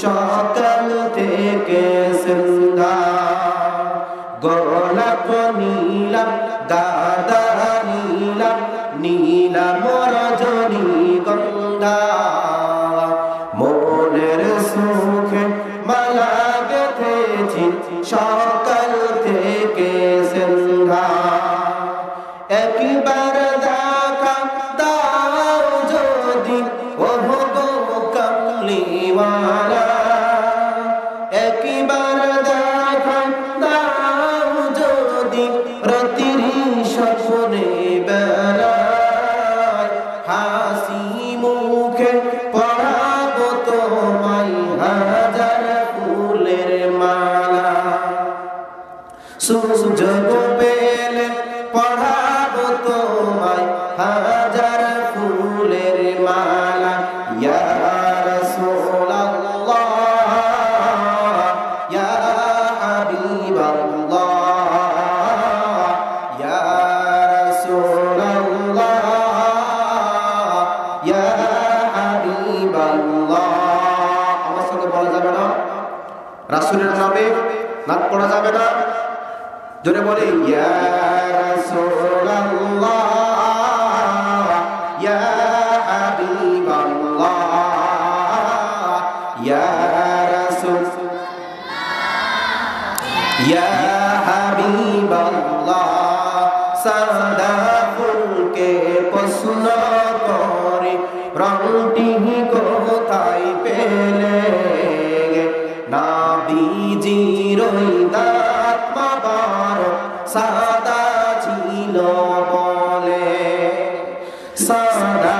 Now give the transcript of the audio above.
সকাল থেকে সন্ধ্যা। গোলাপ নীলাম গাঁদা নীলাম নীলাম রজনীগন্ধা। মনের সুখে মালা গেঁথেছি সকাল থেকে সন্ধ্যা। একবার দেখা দাও যদি ওহো গো কামলিওয়ালা। একবার দেখা দাও যদি রাতের স্বপ্নে বেলায়। হাসি মুখে পরাবো তোমায় হাজার ফুলের মালা। সুযোগ পেলে পড়াবো তোমায় হাজার ফুলের মালা। ইয়া রাসূলুল্লাহ ইয়া হাবিবাল্লাহ ইয়া রাসূলুল্লাহ ইয়া হাবিবাল্লাহ। আমার সঙ্গে বলা যাবে না, রাসূলের নামে নাম পড়া যাবে না। জোরে বলে ইয়া রাসূলুল্লাহ ইয়া হাবিবাল্লাহ ইয়া রাসূল ইয়া হাবিবাল্লাহ। সাদা ফুলকে প্রশ্ন করে রংটি কোথায় পেলে। নবীজির দাঁত মোবারক সাদা ছিল বলে। সাদা